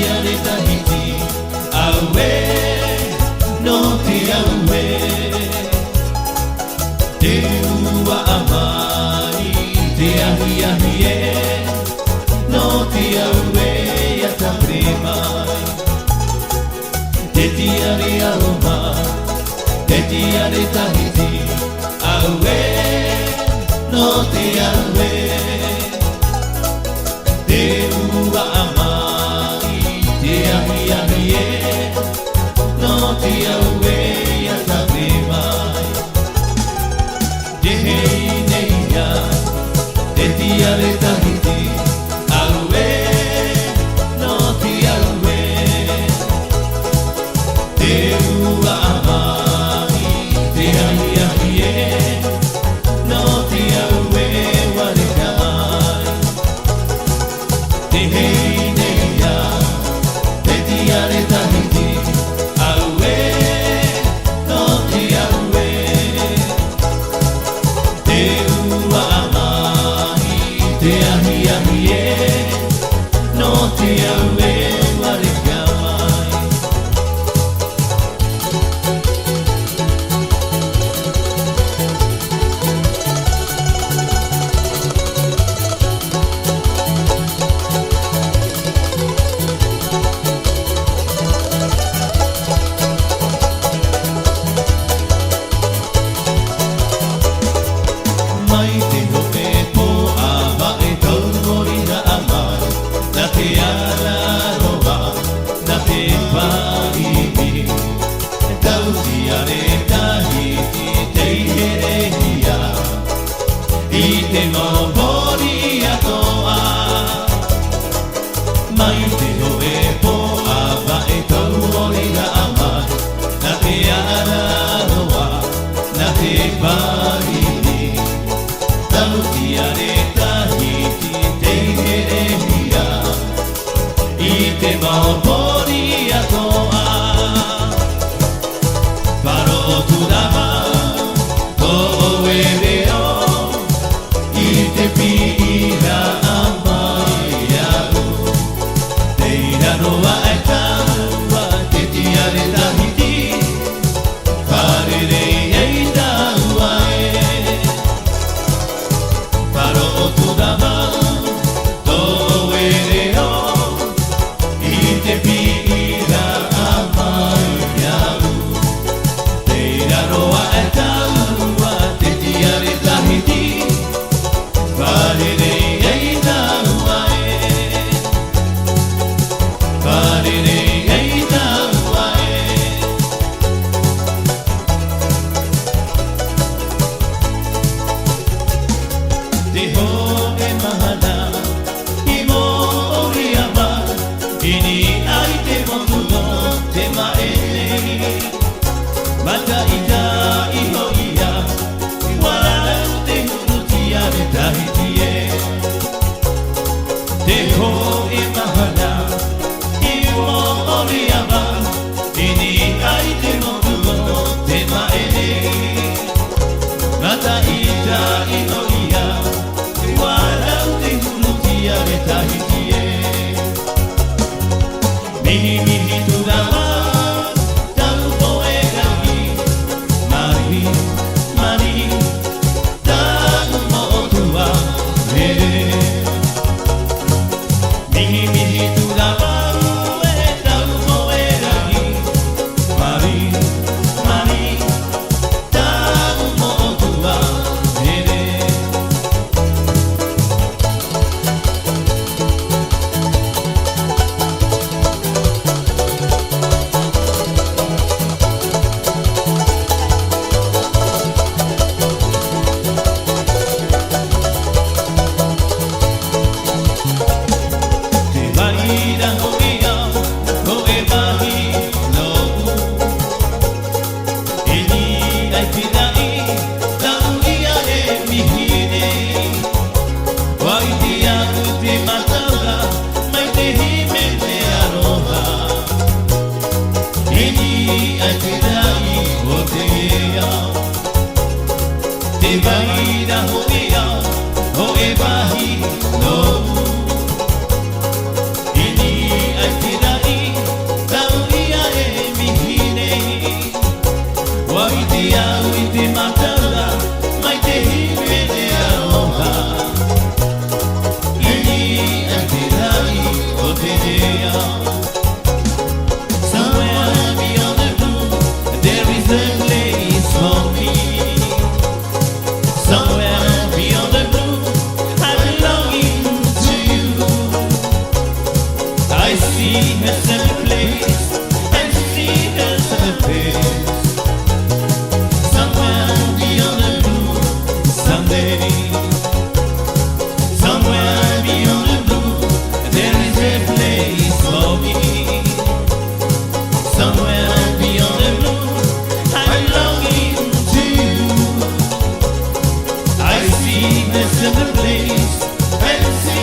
Tetiare tahiti awe no te awe te ua amai te ahi ahi e no te awe ya tabre mai Tetiare aroma Tetiare tahiti awe no te awe te ua amai te ahi ahi e no te awe ya tabre mai te hei nei ya Tetiare tahiti awe no te awe te ua amai te ahi ahi e no te awe wale mai te hei nei ya Tetiare tahiti awe no te awe te ua amai te ahi ahi e no te awe wale mai Mai te hope po awa e tau mori na amai Na te ara roa, na te parihi Tau tiare tahiti te iherehia I te maumori atoa Mai te hope po awa e tau mori na amai Na te ara roa, na te parihi Tau tiare tahiti te iherehia I te maumori atoa Wharo turama ko oe reo I te pira amai au Te iraroa e taua te tiare tahiti Wharerei ei taua e Wharo turama ko oe reo I te pira amai au Te iraroa e taua te tiare tahiti Wharerei ei taua e Wharerei ei taua e Te ho e mahana I mo ori ama Ini ai te motu no te maenei Mata ita iho ia Warau te huru tiare tahiti e Te ho e mahana I mo ori ama Ini ai te motu no te maenei Mata ita iho ia Warau te huru tiare tahiti e Mihi mihi turawa Tau poe gahi Mari, mari Tau motua Mere Mihi mihi turawa Tau poe gahi Mari, mari Tau motua Mere Te waira hoia ko e mahi nou E ni ai tirai tau ia e mihi nei Wai te aku te mataura mai te hime te aroha E ni ai tirai o te ea Te waira hoia ko e mahi nou I ni ai tirai a sunny place and see a sunny face. Somewhere beyond the blue, someday. Somewhere beyond the blue, there is a place for me. Somewhere beyond the blue, I'm longing to you. I see a sunny place and see